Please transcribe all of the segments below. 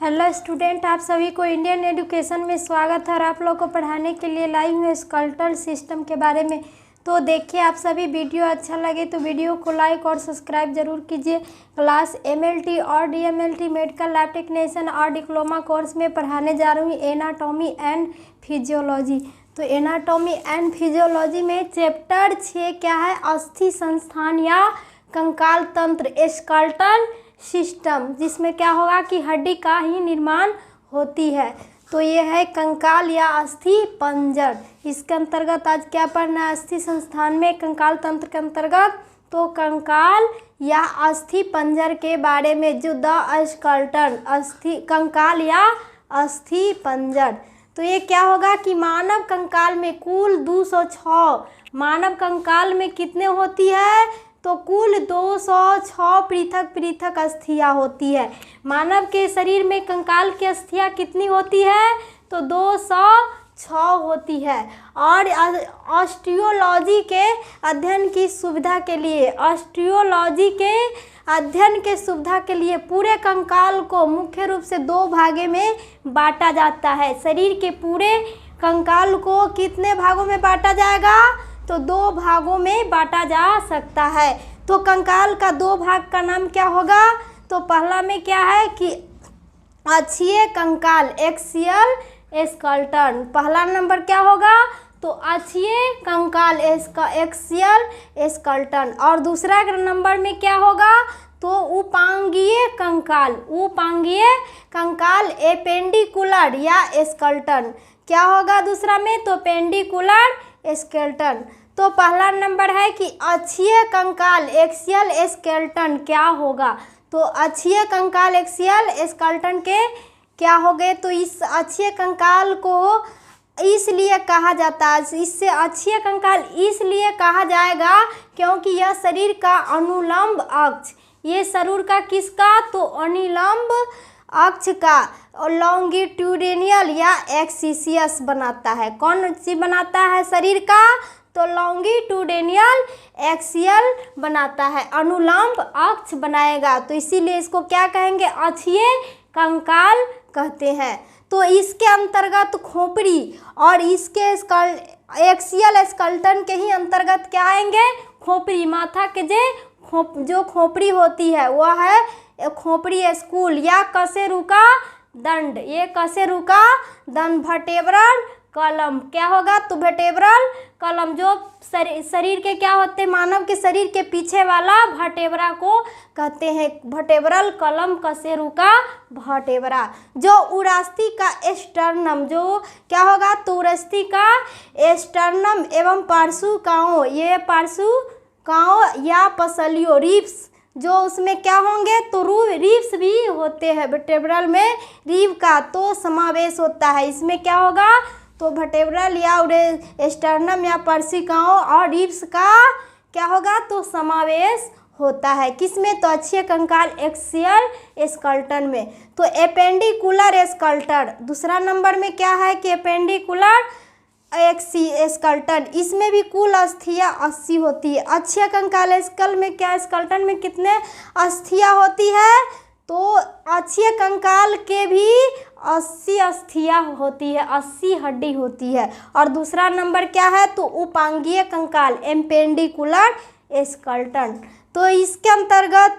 Hello student, आप सभी को इंडियन एजुकेशन में स्वागत है और आप लोग को पढ़ाने के लिए लाई हूँ स्केलेटल सिस्टम के बारे में। तो देखिए, आप सभी वीडियो अच्छा लगे तो वीडियो को लाइक और सब्सक्राइब जरूर कीजिए। क्लास एमएलटी और डीएमएलटी मेडिकल लैब टेक्नीशियन और डिप्लोमा कोर्स में पढ़ाने जा रही हूँ एनाटॉमी एंड फिजियोलॉजी। तो एनाटॉमी एंड फिजियोलॉजी में चैप्टर 6 क्या है? अस्थि संस्थान या कंकाल तंत्र, स्केलेटल सिस्टम, जिसमें क्या होगा कि हड्डी का ही निर्माण होती है। तो ये है कंकाल या अस्थि पंजर। इसके अंतर्गत आज क्या पढ़ना है? अस्थि संस्थान में कंकाल तंत्र के अंतर्गत तो कंकाल या अस्थि पंजर के बारे में, जो द स्केलेटन, अस्थि कंकाल या अस्थि पंजर। तो ये क्या होगा कि मानव कंकाल में कुल 206, मानव कंकाल में कितने होती है? तो कुल 206 पृथक पृथक अस्थियां होती है। मानव के शरीर में कंकाल की अस्थियां कितनी होती है? तो 206 होती है। और ऑस्टियोलॉजी के अध्ययन की सुविधा के लिए, ऑस्टियोलॉजी के अध्ययन के सुविधा के लिए पूरे कंकाल को मुख्य रूप से 2 भागे में बांटा जाता है। शरीर के पूरे कंकाल को कितने भागों में बांटा जाएगा? तो 2 भागों में बांटा जा सकता है। तो कंकाल का 2 भाग का नाम क्या होगा? तो पहला में क्या है कि अक्षीय कंकाल, एक्सियल स्केलेटन। पहला नंबर क्या होगा? तो अक्षीय कंकाल, एक्सियल स्केलेटन। और दूसरा नंबर में क्या होगा? तो उपांगीय कंकाल, उपांगीय कंकाल, एपेंडिकुलर या स्केलेटन। क्या होगा दूसरा में? तो पेंडिकुलर स्केलेटन। तो पहला नंबर है कि अक्षीय कंकाल, एक्सियल स्केलेटन क्या होगा? तो अक्षीय कंकाल, एक्सियल स्केलेटन के क्या हो गए? तो इस अक्षीय कंकाल को इसलिए कहा जाता है, इससे अक्षीय कंकाल इसलिए कहा जाएगा क्योंकि यह शरीर का अनुलंब अक्ष, ये शरीर का किसका? तो अनुलंब अक्ष का लॉन्गिट्यूडिनल या एक्सिसियस बनाता है। कौन सी बनाता है शरीर का? तो लॉन्गिट्यूडिनल एक्सियल बनाता है, अनुलंब अक्ष बनाएगा। तो इसीलिए इसको क्या कहेंगे? अक्षीय कंकाल कहते हैं। तो इसके अंतर्गत खोपड़ी और इसके एक्सियल स्केलेटन के ही अंतर्गत क्या आएंगे? खोपड़ी, माथा के जो खोपड़ी होती है वह है खोपड़ी स्कूल या कशेरुका दंड। ये कशेरुका दंड, वर्टेब्रल कॉलम क्या होगा? तो वर्टेब्रल कॉलम, जो शरीर के क्या होते हैं? मानव के शरीर के पीछे वाला वर्टेब्रा को कहते हैं वर्टेब्रल कॉलम, कशेरुका वर्टेब्रा। जो उरास्ती का स्टर्नम, जो क्या होगा? तो उरास्ती का स्टर्नम एवं पार्श्विकाओं, ये पार्श्विकाओं या पसलियों, रिब्स, जो उसमें क्या होंगे? तो रिब्स भी होते हैं। वर्टेब्रल में रिब का तो समावेश होता है। इसमें क्या होगा? तो वर्टेब्रल या स्टर्नम या पर्सिकाओं और रिब्स का क्या होगा? तो समावेश होता है। किसमें? तो अक्षीय कंकाल, एक्सियल स्केलेटन में। तो एपेंडिकुलर स्केलेटन दूसरा नंबर में क्या है कि एपेंडिकुलर स्केलेटन, इसमें भी कुल अस्थियां 80 होती है। अक्षीय कंकाल स्कल में क्या, स्केलेटन में कितने अस्थियां होती है? तो अक्षीय कंकाल के भी 80 अस्थियां होती है, 80 हड्डी होती है। और दूसरा नंबर क्या है? तो उपांगीय कंकाल, एपेंडिकुलर स्केलेटन। तो इसके अंतर्गत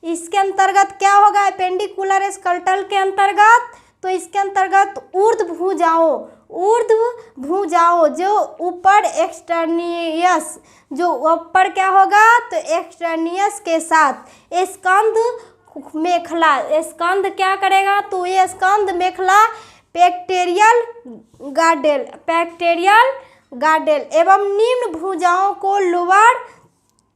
इसके अंतर्गत क्या होगा? एपेंडिकुलर स्केलेटन के अंतर्गत तो इसके अंतर्गत ऊर्ध्व भुजाओं जो ऊपर एक्सटर्नियस, जो ऊपर क्या होगा? तो एक्सटर्नियस के साथ स्कंध मेखला, स्कंध क्या करेगा? तो ये स्कंध मेखला पेक्टोरियल गार्डेल एवं निम्न भुजाओं को लोअर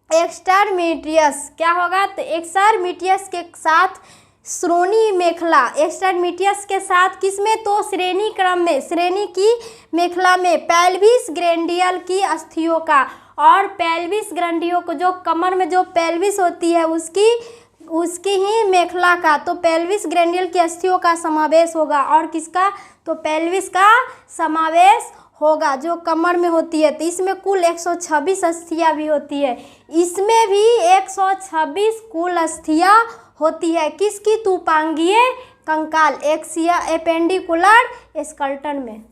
एक्सटरमीडियस क्या होगा? तो एक्सटरमीडियस के साथ श्रोणी मेखला, एक्सटरमीडियस के साथ किसमें? तो श्रेणी क्रम में, श्रेणी की मेखला में पेल्विस ग्रैंडियल की अस्थियों का, और पेल्विस ग्रैंडियों को, जो कमर में जो पेल्विस होती है उसकी ही मेखला का, तो पेल्विस ग्रैंडियल की अस्थियों का समावेश होगा। और किसका? तो पेल्विस का समावेश होगा जो कमर में होती है। तो इसमें कुल 126 अस्थियां भी होती है। इसमें भी 126 कुल अस्थियां होती है। किसकी? तो उपांगीय कंकाल, एक्सिया एपेंडिकुलर स्कलेटन में।